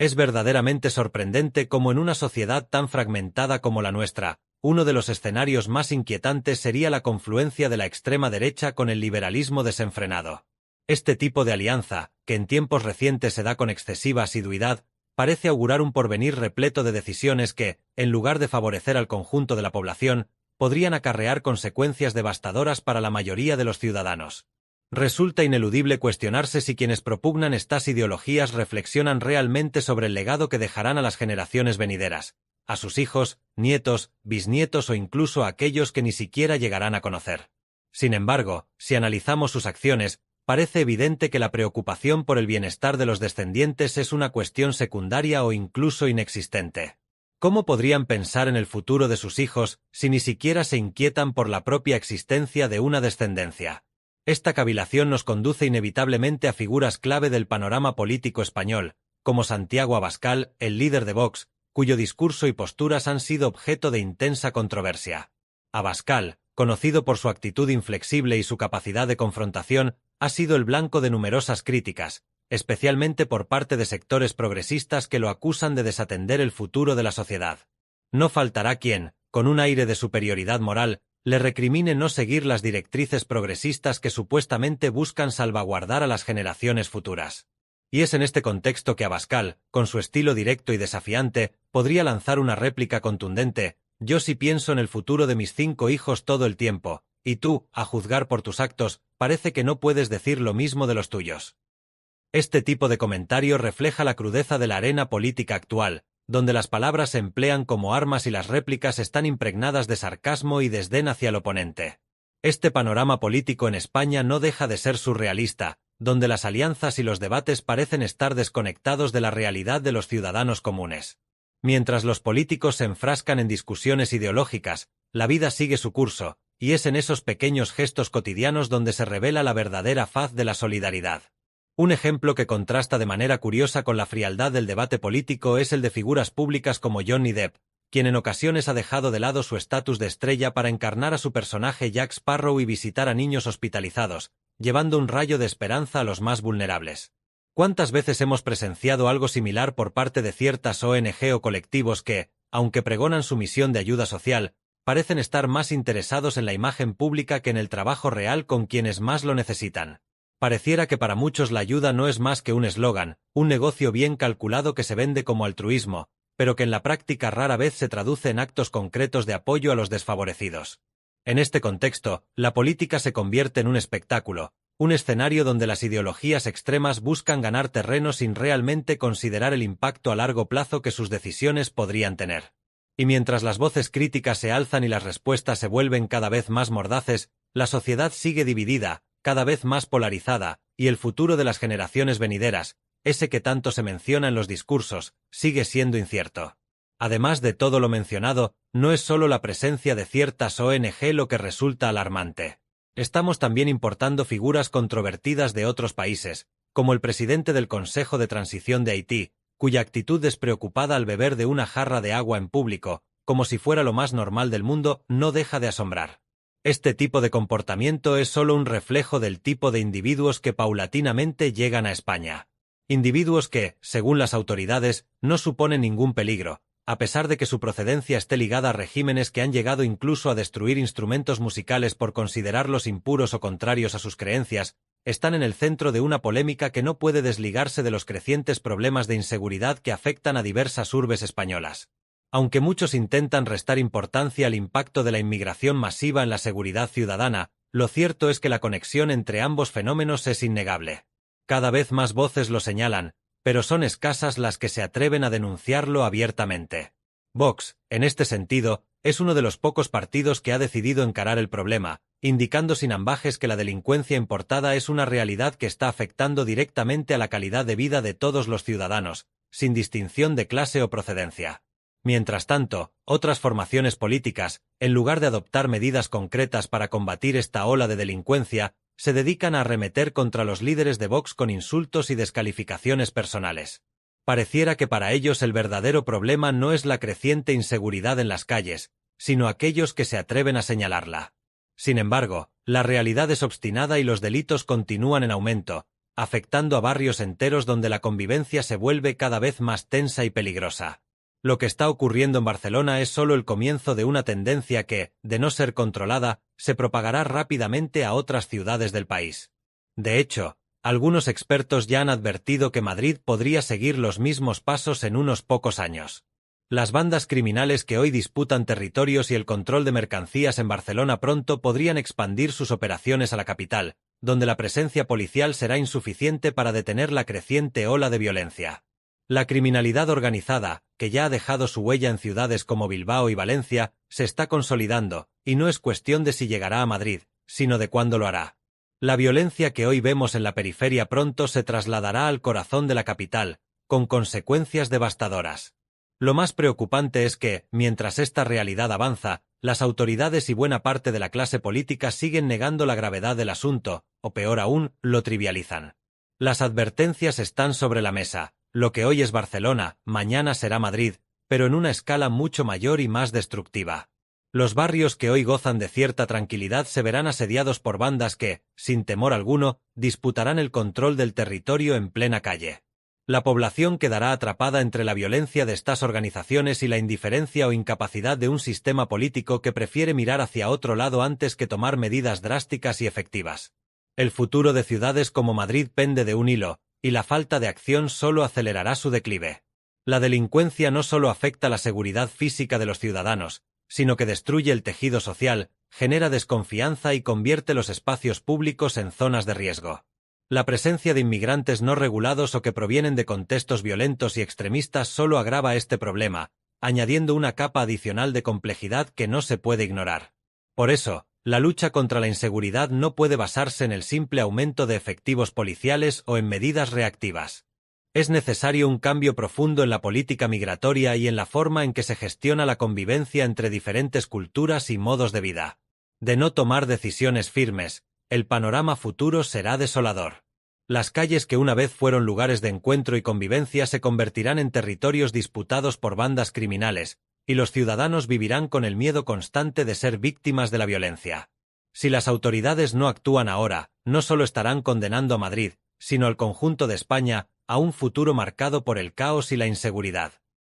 Es verdaderamente sorprendente cómo en una sociedad tan fragmentada como la nuestra, uno de los escenarios más inquietantes sería la confluencia de la extrema derecha con el liberalismo desenfrenado. Este tipo de alianza, que en tiempos recientes se da con excesiva asiduidad, parece augurar un porvenir repleto de decisiones que, en lugar de favorecer al conjunto de la población, podrían acarrear consecuencias devastadoras para la mayoría de los ciudadanos. Resulta ineludible cuestionarse si quienes propugnan estas ideologías reflexionan realmente sobre el legado que dejarán a las generaciones venideras, a sus hijos, nietos, bisnietos o incluso a aquellos que ni siquiera llegarán a conocer. Sin embargo, si analizamos sus acciones, parece evidente que la preocupación por el bienestar de los descendientes es una cuestión secundaria o incluso inexistente. ¿Cómo podrían pensar en el futuro de sus hijos si ni siquiera se inquietan por la propia existencia de una descendencia? Esta cavilación nos conduce inevitablemente a figuras clave del panorama político español, como Santiago Abascal, el líder de Vox, cuyo discurso y posturas han sido objeto de intensa controversia. Abascal, conocido por su actitud inflexible y su capacidad de confrontación, ha sido el blanco de numerosas críticas, especialmente por parte de sectores progresistas que lo acusan de desatender el futuro de la sociedad. No faltará quien, con un aire de superioridad moral, le recrimine no seguir las directrices progresistas que supuestamente buscan salvaguardar a las generaciones futuras. Y es en este contexto que Abascal, con su estilo directo y desafiante, podría lanzar una réplica contundente: «Yo sí pienso en el futuro de mis 5 hijos todo el tiempo, y tú, a juzgar por tus actos, parece que no puedes decir lo mismo de los tuyos». Este tipo de comentario refleja la crudeza de la arena política actual, donde las palabras se emplean como armas y las réplicas están impregnadas de sarcasmo y desdén hacia el oponente. Este panorama político en España no deja de ser surrealista, donde las alianzas y los debates parecen estar desconectados de la realidad de los ciudadanos comunes. Mientras los políticos se enfrascan en discusiones ideológicas, la vida sigue su curso, y es en esos pequeños gestos cotidianos donde se revela la verdadera faz de la solidaridad. Un ejemplo que contrasta de manera curiosa con la frialdad del debate político es el de figuras públicas como Johnny Depp, quien en ocasiones ha dejado de lado su estatus de estrella para encarnar a su personaje Jack Sparrow y visitar a niños hospitalizados, llevando un rayo de esperanza a los más vulnerables. ¿Cuántas veces hemos presenciado algo similar por parte de ciertas ONG o colectivos que, aunque pregonan su misión de ayuda social, parecen estar más interesados en la imagen pública que en el trabajo real con quienes más lo necesitan? Pareciera que para muchos la ayuda no es más que un eslogan, un negocio bien calculado que se vende como altruismo, pero que en la práctica rara vez se traduce en actos concretos de apoyo a los desfavorecidos. En este contexto, la política se convierte en un espectáculo, un escenario donde las ideologías extremas buscan ganar terreno sin realmente considerar el impacto a largo plazo que sus decisiones podrían tener. Y mientras las voces críticas se alzan y las respuestas se vuelven cada vez más mordaces, la sociedad sigue dividida, cada vez más polarizada, y el futuro de las generaciones venideras, ese que tanto se menciona en los discursos, sigue siendo incierto. Además de todo lo mencionado, no es solo la presencia de ciertas ONG lo que resulta alarmante. Estamos también importando figuras controvertidas de otros países, como el presidente del Consejo de Transición de Haití, cuya actitud despreocupada al beber de una jarra de agua en público, como si fuera lo más normal del mundo, no deja de asombrar. Este tipo de comportamiento es solo un reflejo del tipo de individuos que paulatinamente llegan a España. Individuos que, según las autoridades, no suponen ningún peligro, a pesar de que su procedencia esté ligada a regímenes que han llegado incluso a destruir instrumentos musicales por considerarlos impuros o contrarios a sus creencias, están en el centro de una polémica que no puede desligarse de los crecientes problemas de inseguridad que afectan a diversas urbes españolas. Aunque muchos intentan restar importancia al impacto de la inmigración masiva en la seguridad ciudadana, lo cierto es que la conexión entre ambos fenómenos es innegable. Cada vez más voces lo señalan, pero son escasas las que se atreven a denunciarlo abiertamente. Vox, en este sentido, es uno de los pocos partidos que ha decidido encarar el problema, indicando sin ambages que la delincuencia importada es una realidad que está afectando directamente a la calidad de vida de todos los ciudadanos, sin distinción de clase o procedencia. Mientras tanto, otras formaciones políticas, en lugar de adoptar medidas concretas para combatir esta ola de delincuencia, se dedican a arremeter contra los líderes de Vox con insultos y descalificaciones personales. Pareciera que para ellos el verdadero problema no es la creciente inseguridad en las calles, sino aquellos que se atreven a señalarla. Sin embargo, la realidad es obstinada y los delitos continúan en aumento, afectando a barrios enteros donde la convivencia se vuelve cada vez más tensa y peligrosa. Lo que está ocurriendo en Barcelona es solo el comienzo de una tendencia que, de no ser controlada, se propagará rápidamente a otras ciudades del país. De hecho, algunos expertos ya han advertido que Madrid podría seguir los mismos pasos en unos pocos años. Las bandas criminales que hoy disputan territorios y el control de mercancías en Barcelona pronto podrían expandir sus operaciones a la capital, donde la presencia policial será insuficiente para detener la creciente ola de violencia. La criminalidad organizada, que ya ha dejado su huella en ciudades como Bilbao y Valencia, se está consolidando, y no es cuestión de si llegará a Madrid, sino de cuándo lo hará. La violencia que hoy vemos en la periferia pronto se trasladará al corazón de la capital, con consecuencias devastadoras. Lo más preocupante es que, mientras esta realidad avanza, las autoridades y buena parte de la clase política siguen negando la gravedad del asunto, o peor aún, lo trivializan. Las advertencias están sobre la mesa. Lo que hoy es Barcelona, mañana será Madrid, pero en una escala mucho mayor y más destructiva. Los barrios que hoy gozan de cierta tranquilidad se verán asediados por bandas que, sin temor alguno, disputarán el control del territorio en plena calle. La población quedará atrapada entre la violencia de estas organizaciones y la indiferencia o incapacidad de un sistema político que prefiere mirar hacia otro lado antes que tomar medidas drásticas y efectivas. El futuro de ciudades como Madrid pende de un hilo, y la falta de acción solo acelerará su declive. La delincuencia no solo afecta la seguridad física de los ciudadanos, sino que destruye el tejido social, genera desconfianza y convierte los espacios públicos en zonas de riesgo. La presencia de inmigrantes no regulados o que provienen de contextos violentos y extremistas solo agrava este problema, añadiendo una capa adicional de complejidad que no se puede ignorar. Por eso, la lucha contra la inseguridad no puede basarse en el simple aumento de efectivos policiales o en medidas reactivas. Es necesario un cambio profundo en la política migratoria y en la forma en que se gestiona la convivencia entre diferentes culturas y modos de vida. De no tomar decisiones firmes, el panorama futuro será desolador. Las calles que una vez fueron lugares de encuentro y convivencia se convertirán en territorios disputados por bandas criminales, y los ciudadanos vivirán con el miedo constante de ser víctimas de la violencia. Si las autoridades no actúan ahora, no solo estarán condenando a Madrid, sino al conjunto de España, a un futuro marcado por el caos y la inseguridad.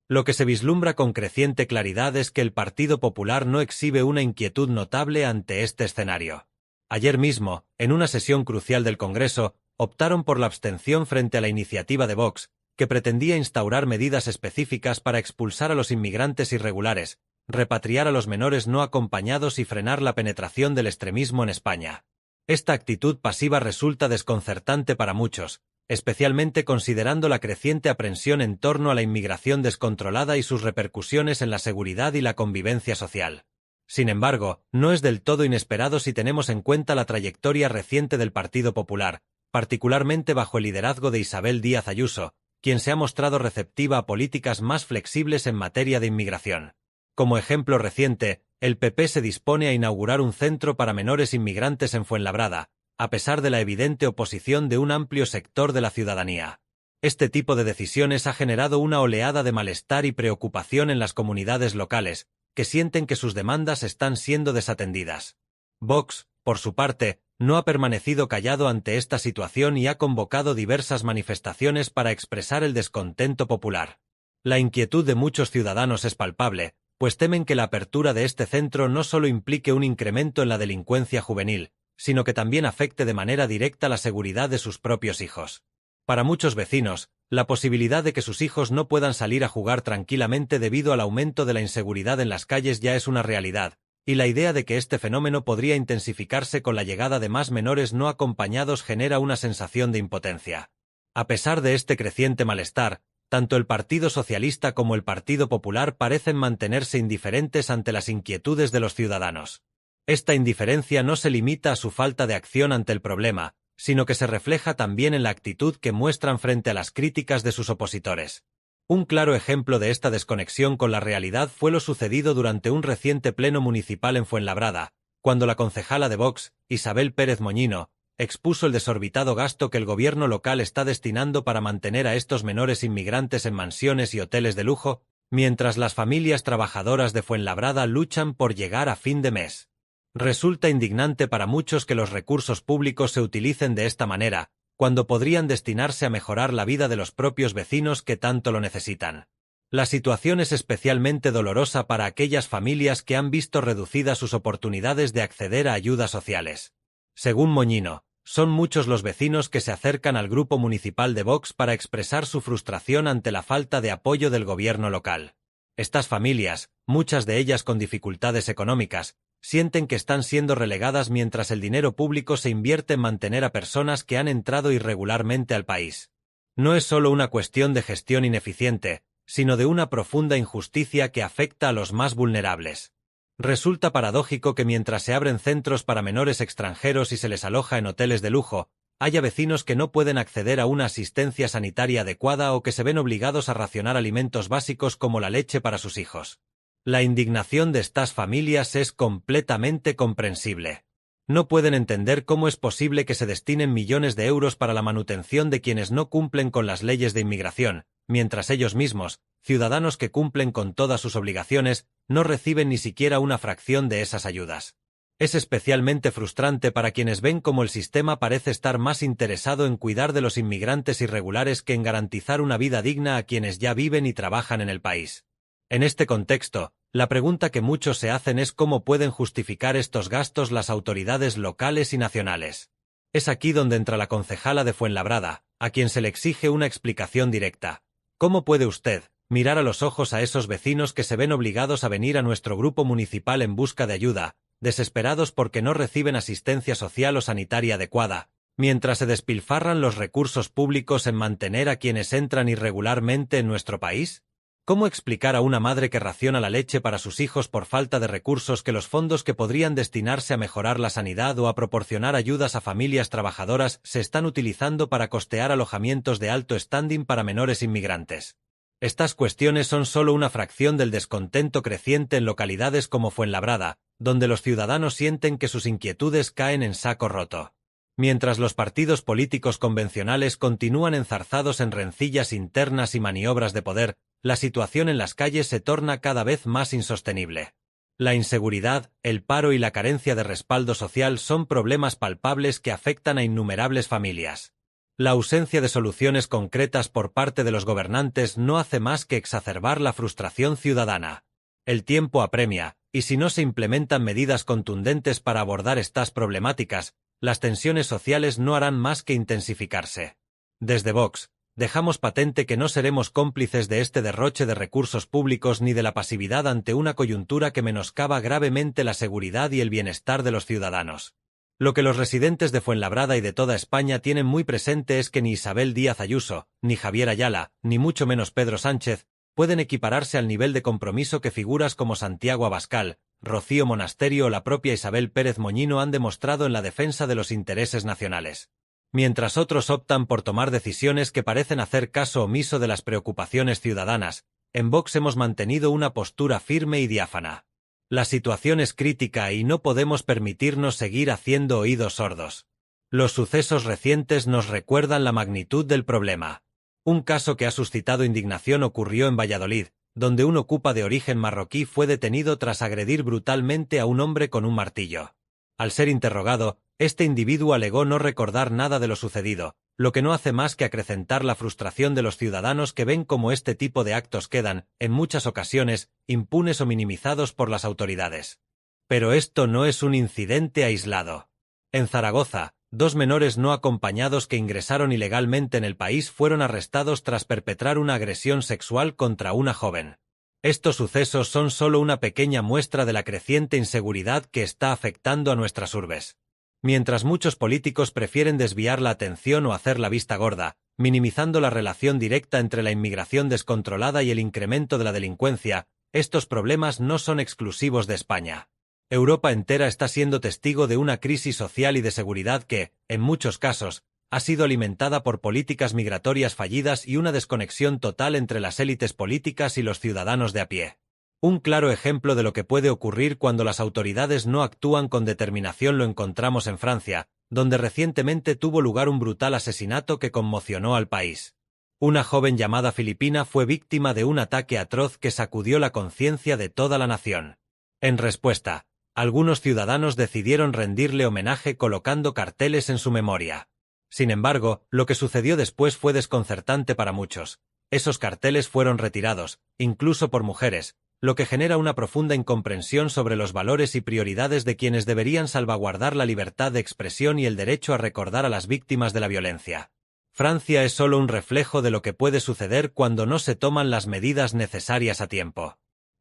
Lo que se vislumbra con creciente claridad es que el Partido Popular no exhibe una inquietud notable ante este escenario. Ayer mismo, en una sesión crucial del Congreso, optaron por la abstención frente a la iniciativa de Vox, que pretendía instaurar medidas específicas para expulsar a los inmigrantes irregulares, repatriar a los menores no acompañados y frenar la penetración del extremismo en España. Esta actitud pasiva resulta desconcertante para muchos, especialmente considerando la creciente aprensión en torno a la inmigración descontrolada y sus repercusiones en la seguridad y la convivencia social. Sin embargo, no es del todo inesperado si tenemos en cuenta la trayectoria reciente del Partido Popular, particularmente bajo el liderazgo de Isabel Díaz Ayuso, quien se ha mostrado receptiva a políticas más flexibles en materia de inmigración. Como ejemplo reciente, el PP se dispone a inaugurar un centro para menores inmigrantes en Fuenlabrada, a pesar de la evidente oposición de un amplio sector de la ciudadanía. Este tipo de decisiones ha generado una oleada de malestar y preocupación en las comunidades locales, que sienten que sus demandas están siendo desatendidas. Vox, por su parte, no ha permanecido callado ante esta situación y ha convocado diversas manifestaciones para expresar el descontento popular. La inquietud de muchos ciudadanos es palpable, pues temen que la apertura de este centro no solo implique un incremento en la delincuencia juvenil, sino que también afecte de manera directa la seguridad de sus propios hijos. Para muchos vecinos, la posibilidad de que sus hijos no puedan salir a jugar tranquilamente debido al aumento de la inseguridad en las calles ya es una realidad, y la idea de que este fenómeno podría intensificarse con la llegada de más menores no acompañados genera una sensación de impotencia. A pesar de este creciente malestar, tanto el Partido Socialista como el Partido Popular parecen mantenerse indiferentes ante las inquietudes de los ciudadanos. Esta indiferencia no se limita a su falta de acción ante el problema, sino que se refleja también en la actitud que muestran frente a las críticas de sus opositores. Un claro ejemplo de esta desconexión con la realidad fue lo sucedido durante un reciente pleno municipal en Fuenlabrada, cuando la concejala de Vox, Isabel Pérez Moñino, expuso el desorbitado gasto que el gobierno local está destinando para mantener a estos menores inmigrantes en mansiones y hoteles de lujo, mientras las familias trabajadoras de Fuenlabrada luchan por llegar a fin de mes. Resulta indignante para muchos que los recursos públicos se utilicen de esta manera, cuando podrían destinarse a mejorar la vida de los propios vecinos que tanto lo necesitan. La situación es especialmente dolorosa para aquellas familias que han visto reducidas sus oportunidades de acceder a ayudas sociales. Según Moñino, son muchos los vecinos que se acercan al grupo municipal de Vox para expresar su frustración ante la falta de apoyo del gobierno local. Estas familias, muchas de ellas con dificultades económicas, sienten que están siendo relegadas mientras el dinero público se invierte en mantener a personas que han entrado irregularmente al país. No es solo una cuestión de gestión ineficiente, sino de una profunda injusticia que afecta a los más vulnerables. Resulta paradójico que mientras se abren centros para menores extranjeros y se les aloja en hoteles de lujo, haya vecinos que no pueden acceder a una asistencia sanitaria adecuada o que se ven obligados a racionar alimentos básicos como la leche para sus hijos. La indignación de estas familias es completamente comprensible. No pueden entender cómo es posible que se destinen millones de euros para la manutención de quienes no cumplen con las leyes de inmigración, mientras ellos mismos, ciudadanos que cumplen con todas sus obligaciones, no reciben ni siquiera una fracción de esas ayudas. Es especialmente frustrante para quienes ven cómo el sistema parece estar más interesado en cuidar de los inmigrantes irregulares que en garantizar una vida digna a quienes ya viven y trabajan en el país. En este contexto, la pregunta que muchos se hacen es cómo pueden justificar estos gastos las autoridades locales y nacionales. Es aquí donde entra la concejala de Fuenlabrada, a quien se le exige una explicación directa. ¿Cómo puede usted mirar a los ojos a esos vecinos que se ven obligados a venir a nuestro grupo municipal en busca de ayuda, desesperados porque no reciben asistencia social o sanitaria adecuada, mientras se despilfarran los recursos públicos en mantener a quienes entran irregularmente en nuestro país? ¿Cómo explicar a una madre que raciona la leche para sus hijos por falta de recursos que los fondos que podrían destinarse a mejorar la sanidad o a proporcionar ayudas a familias trabajadoras se están utilizando para costear alojamientos de alto standing para menores inmigrantes? Estas cuestiones son solo una fracción del descontento creciente en localidades como Fuenlabrada, donde los ciudadanos sienten que sus inquietudes caen en saco roto. Mientras los partidos políticos convencionales continúan enzarzados en rencillas internas y maniobras de poder, la situación en las calles se torna cada vez más insostenible. La inseguridad, el paro y la carencia de respaldo social son problemas palpables que afectan a innumerables familias. La ausencia de soluciones concretas por parte de los gobernantes no hace más que exacerbar la frustración ciudadana. El tiempo apremia, y si no se implementan medidas contundentes para abordar estas problemáticas, las tensiones sociales no harán más que intensificarse. Desde Vox, dejamos patente que no seremos cómplices de este derroche de recursos públicos ni de la pasividad ante una coyuntura que menoscaba gravemente la seguridad y el bienestar de los ciudadanos. Lo que los residentes de Fuenlabrada y de toda España tienen muy presente es que ni Isabel Díaz Ayuso, ni Javier Ayala, ni mucho menos Pedro Sánchez, pueden equipararse al nivel de compromiso que figuras como Santiago Abascal, Rocío Monasterio o la propia Isabel Pérez Moñino han demostrado en la defensa de los intereses nacionales. Mientras otros optan por tomar decisiones que parecen hacer caso omiso de las preocupaciones ciudadanas, en Vox hemos mantenido una postura firme y diáfana. La situación es crítica y no podemos permitirnos seguir haciendo oídos sordos. Los sucesos recientes nos recuerdan la magnitud del problema. Un caso que ha suscitado indignación ocurrió en Valladolid, donde un ocupa de origen marroquí fue detenido tras agredir brutalmente a un hombre con un martillo. Al ser interrogado, este individuo alegó no recordar nada de lo sucedido, lo que no hace más que acrecentar la frustración de los ciudadanos que ven cómo este tipo de actos quedan, en muchas ocasiones, impunes o minimizados por las autoridades. Pero esto no es un incidente aislado. En Zaragoza, 2 menores no acompañados que ingresaron ilegalmente en el país fueron arrestados tras perpetrar una agresión sexual contra una joven. Estos sucesos son solo una pequeña muestra de la creciente inseguridad que está afectando a nuestras urbes. Mientras muchos políticos prefieren desviar la atención o hacer la vista gorda, minimizando la relación directa entre la inmigración descontrolada y el incremento de la delincuencia, estos problemas no son exclusivos de España. Europa entera está siendo testigo de una crisis social y de seguridad que, en muchos casos, ha sido alimentada por políticas migratorias fallidas y una desconexión total entre las élites políticas y los ciudadanos de a pie. Un claro ejemplo de lo que puede ocurrir cuando las autoridades no actúan con determinación lo encontramos en Francia, donde recientemente tuvo lugar un brutal asesinato que conmocionó al país. Una joven llamada Filipina fue víctima de un ataque atroz que sacudió la conciencia de toda la nación. En respuesta, algunos ciudadanos decidieron rendirle homenaje colocando carteles en su memoria. Sin embargo, lo que sucedió después fue desconcertante para muchos. Esos carteles fueron retirados, incluso por mujeres, lo que genera una profunda incomprensión sobre los valores y prioridades de quienes deberían salvaguardar la libertad de expresión y el derecho a recordar a las víctimas de la violencia. Francia es solo un reflejo de lo que puede suceder cuando no se toman las medidas necesarias a tiempo.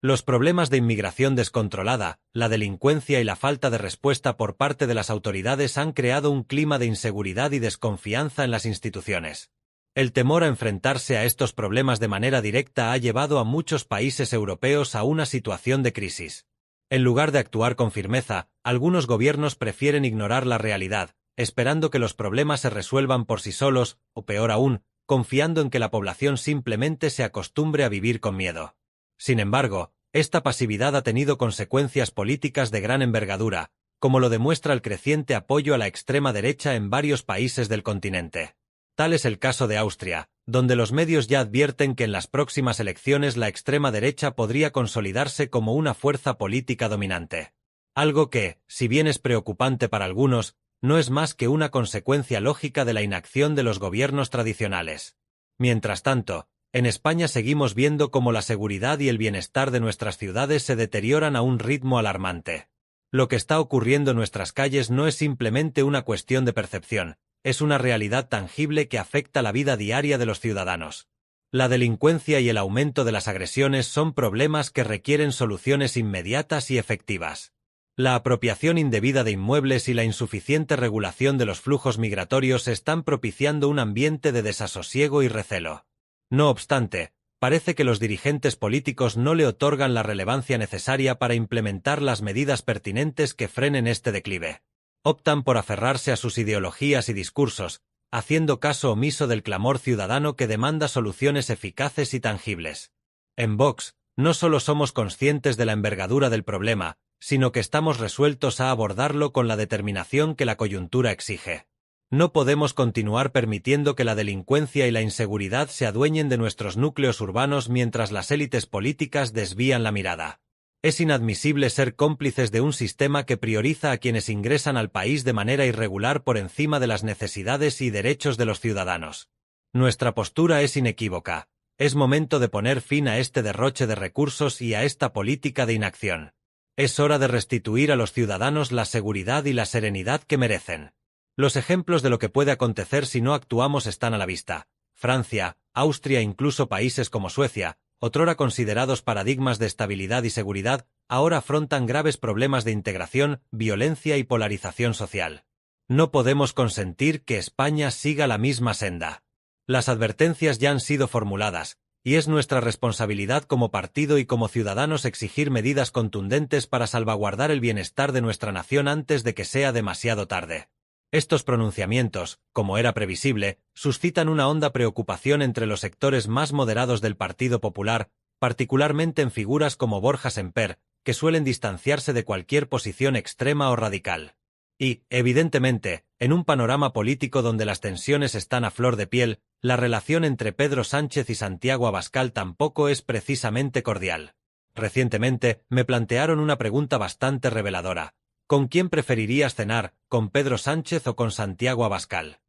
Los problemas de inmigración descontrolada, la delincuencia y la falta de respuesta por parte de las autoridades han creado un clima de inseguridad y desconfianza en las instituciones. El temor a enfrentarse a estos problemas de manera directa ha llevado a muchos países europeos a una situación de crisis. En lugar de actuar con firmeza, algunos gobiernos prefieren ignorar la realidad, esperando que los problemas se resuelvan por sí solos, o peor aún, confiando en que la población simplemente se acostumbre a vivir con miedo. Sin embargo, esta pasividad ha tenido consecuencias políticas de gran envergadura, como lo demuestra el creciente apoyo a la extrema derecha en varios países del continente. Tal es el caso de Austria, donde los medios ya advierten que en las próximas elecciones la extrema derecha podría consolidarse como una fuerza política dominante. Algo que, si bien es preocupante para algunos, no es más que una consecuencia lógica de la inacción de los gobiernos tradicionales. Mientras tanto, en España seguimos viendo cómo la seguridad y el bienestar de nuestras ciudades se deterioran a un ritmo alarmante. Lo que está ocurriendo en nuestras calles no es simplemente una cuestión de percepción, es una realidad tangible que afecta la vida diaria de los ciudadanos. La delincuencia y el aumento de las agresiones son problemas que requieren soluciones inmediatas y efectivas. La apropiación indebida de inmuebles y la insuficiente regulación de los flujos migratorios están propiciando un ambiente de desasosiego y recelo. No obstante, parece que los dirigentes políticos no le otorgan la relevancia necesaria para implementar las medidas pertinentes que frenen este declive. Optan por aferrarse a sus ideologías y discursos, haciendo caso omiso del clamor ciudadano que demanda soluciones eficaces y tangibles. En Vox, no solo somos conscientes de la envergadura del problema, sino que estamos resueltos a abordarlo con la determinación que la coyuntura exige. No podemos continuar permitiendo que la delincuencia y la inseguridad se adueñen de nuestros núcleos urbanos mientras las élites políticas desvían la mirada. Es inadmisible ser cómplices de un sistema que prioriza a quienes ingresan al país de manera irregular por encima de las necesidades y derechos de los ciudadanos. Nuestra postura es inequívoca. Es momento de poner fin a este derroche de recursos y a esta política de inacción. Es hora de restituir a los ciudadanos la seguridad y la serenidad que merecen. Los ejemplos de lo que puede acontecer si no actuamos están a la vista. Francia, Austria e incluso países como Suecia, otrora considerados paradigmas de estabilidad y seguridad, ahora afrontan graves problemas de integración, violencia y polarización social. No podemos consentir que España siga la misma senda. Las advertencias ya han sido formuladas, y es nuestra responsabilidad como partido y como ciudadanos exigir medidas contundentes para salvaguardar el bienestar de nuestra nación antes de que sea demasiado tarde. Estos pronunciamientos, como era previsible, suscitan una honda preocupación entre los sectores más moderados del Partido Popular, particularmente en figuras como Borja Semper, que suelen distanciarse de cualquier posición extrema o radical. Y, evidentemente, en un panorama político donde las tensiones están a flor de piel, la relación entre Pedro Sánchez y Santiago Abascal tampoco es precisamente cordial. Recientemente, me plantearon una pregunta bastante reveladora. ¿Con quién preferirías cenar, con Pedro Sánchez o con Santiago Abascal?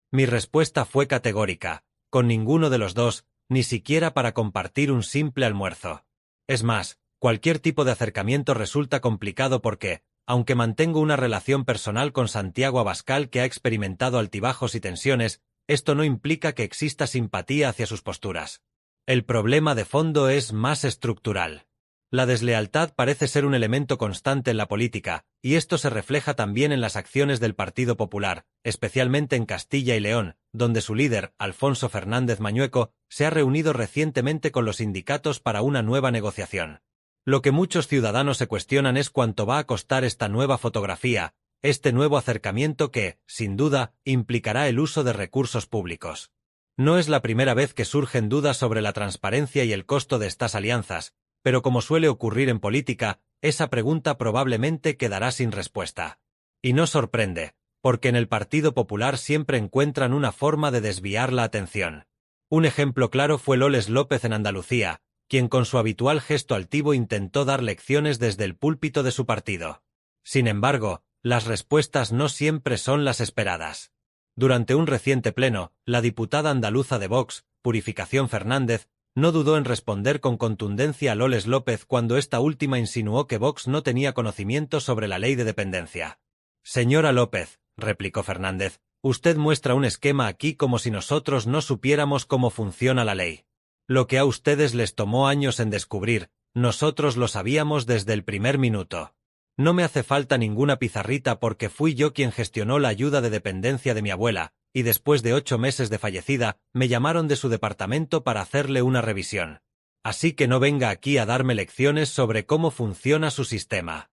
Mi respuesta fue categórica: con ninguno de los dos, ni siquiera para compartir un simple almuerzo. Es más, cualquier tipo de acercamiento resulta complicado porque, aunque mantengo una relación personal con Santiago Abascal que ha experimentado altibajos y tensiones, esto no implica que exista simpatía hacia sus posturas. El problema de fondo es más estructural. La deslealtad parece ser un elemento constante en la política, y esto se refleja también en las acciones del Partido Popular, especialmente en Castilla y León, donde su líder, Alfonso Fernández Mañueco, se ha reunido recientemente con los sindicatos para una nueva negociación. Lo que muchos ciudadanos se cuestionan es cuánto va a costar esta nueva fotografía, este nuevo acercamiento que, sin duda, implicará el uso de recursos públicos. No es la primera vez que surgen dudas sobre la transparencia y el costo de estas alianzas, pero como suele ocurrir en política, esa pregunta probablemente quedará sin respuesta. Y no sorprende, porque en el Partido Popular siempre encuentran una forma de desviar la atención. Un ejemplo claro fue Loles López en Andalucía, quien con su habitual gesto altivo intentó dar lecciones desde el púlpito de su partido. Sin embargo, las respuestas no siempre son las esperadas. Durante un reciente pleno, la diputada andaluza de Vox, Purificación Fernández, no dudó en responder con contundencia a Loles López cuando esta última insinuó que Vox no tenía conocimiento sobre la ley de dependencia. Señora López, replicó Fernández, usted muestra un esquema aquí como si nosotros no supiéramos cómo funciona la ley. Lo que a ustedes les tomó años en descubrir, nosotros lo sabíamos desde el primer minuto. No me hace falta ninguna pizarrita porque fui yo quien gestionó la ayuda de dependencia de mi abuela, y después de 8 meses de fallecida, me llamaron de su departamento para hacerle una revisión. Así que no venga aquí a darme lecciones sobre cómo funciona su sistema.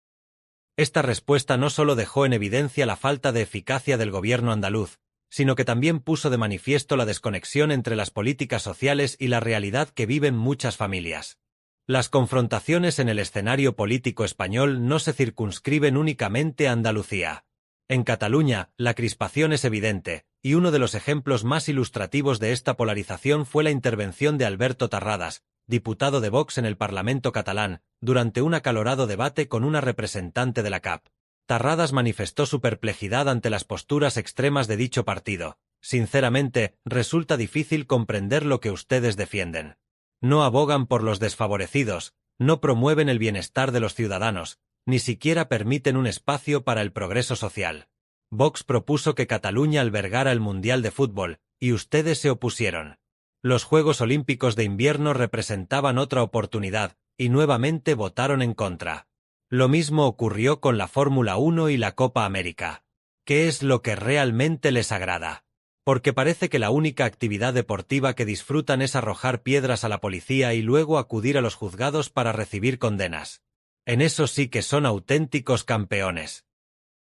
Esta respuesta no solo dejó en evidencia la falta de eficacia del gobierno andaluz, sino que también puso de manifiesto la desconexión entre las políticas sociales y la realidad que viven muchas familias. Las confrontaciones en el escenario político español no se circunscriben únicamente a Andalucía. En Cataluña, la crispación es evidente, y uno de los ejemplos más ilustrativos de esta polarización fue la intervención de Alberto Tarradas, diputado de Vox en el Parlamento catalán, durante un acalorado debate con una representante de la CAP. Tarradas manifestó su perplejidad ante las posturas extremas de dicho partido. Sinceramente, resulta difícil comprender lo que ustedes defienden. No abogan por los desfavorecidos, no promueven el bienestar de los ciudadanos, ni siquiera permiten un espacio para el progreso social. Vox propuso que Cataluña albergara el Mundial de Fútbol, y ustedes se opusieron. Los Juegos Olímpicos de Invierno representaban otra oportunidad, y nuevamente votaron en contra. Lo mismo ocurrió con la Fórmula 1 y la Copa América. ¿Qué es lo que realmente les agrada? Porque parece que la única actividad deportiva que disfrutan es arrojar piedras a la policía y luego acudir a los juzgados para recibir condenas. En eso sí que son auténticos campeones.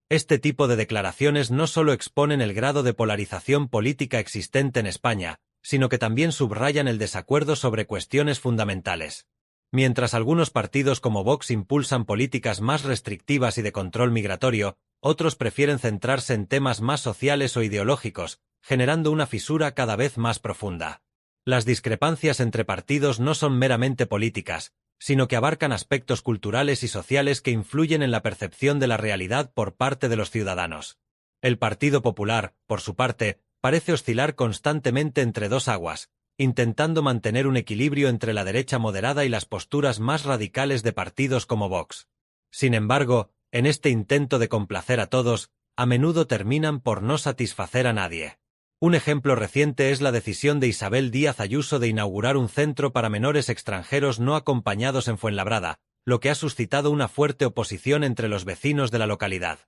Este tipo de declaraciones no solo exponen el grado de polarización política existente en España, sino que también subrayan el desacuerdo sobre cuestiones fundamentales. Mientras algunos partidos como Vox impulsan políticas más restrictivas y de control migratorio, otros prefieren centrarse en temas más sociales o ideológicos, generando una fisura cada vez más profunda. Las discrepancias entre partidos no son meramente políticas, sino que abarcan aspectos culturales y sociales que influyen en la percepción de la realidad por parte de los ciudadanos. El Partido Popular, por su parte, parece oscilar constantemente entre dos aguas, intentando mantener un equilibrio entre la derecha moderada y las posturas más radicales de partidos como Vox. Sin embargo, en este intento de complacer a todos, a menudo terminan por no satisfacer a nadie. Un ejemplo reciente es la decisión de Isabel Díaz Ayuso de inaugurar un centro para menores extranjeros no acompañados en Fuenlabrada, lo que ha suscitado una fuerte oposición entre los vecinos de la localidad.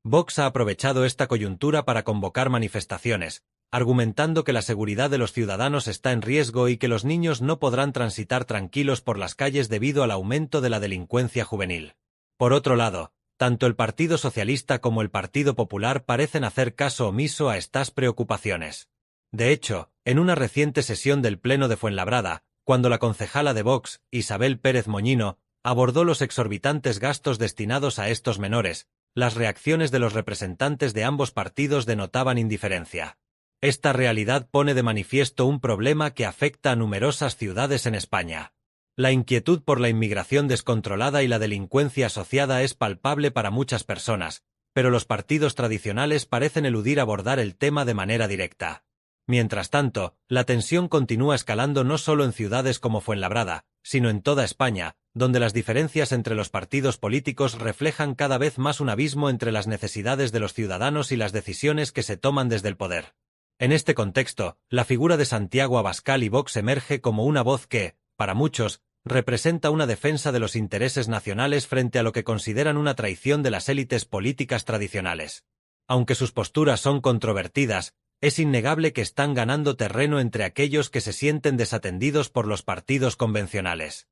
Vox ha aprovechado esta coyuntura para convocar manifestaciones, argumentando que la seguridad de los ciudadanos está en riesgo y que los niños no podrán transitar tranquilos por las calles debido al aumento de la delincuencia juvenil. Por otro lado, tanto el Partido Socialista como el Partido Popular parecen hacer caso omiso a estas preocupaciones. De hecho, en una reciente sesión del Pleno de Fuenlabrada, cuando la concejala de Vox, Isabel Pérez Moñino, abordó los exorbitantes gastos destinados a estos menores, las reacciones de los representantes de ambos partidos denotaban indiferencia. Esta realidad pone de manifiesto un problema que afecta a numerosas ciudades en España. La inquietud por la inmigración descontrolada y la delincuencia asociada es palpable para muchas personas, pero los partidos tradicionales parecen eludir abordar el tema de manera directa. Mientras tanto, la tensión continúa escalando no solo en ciudades como Fuenlabrada, sino en toda España, donde las diferencias entre los partidos políticos reflejan cada vez más un abismo entre las necesidades de los ciudadanos y las decisiones que se toman desde el poder. En este contexto, la figura de Santiago Abascal y Vox emerge como una voz que, para muchos, representa una defensa de los intereses nacionales frente a lo que consideran una traición de las élites políticas tradicionales. Aunque sus posturas son controvertidas, es innegable que están ganando terreno entre aquellos que se sienten desatendidos por los partidos convencionales.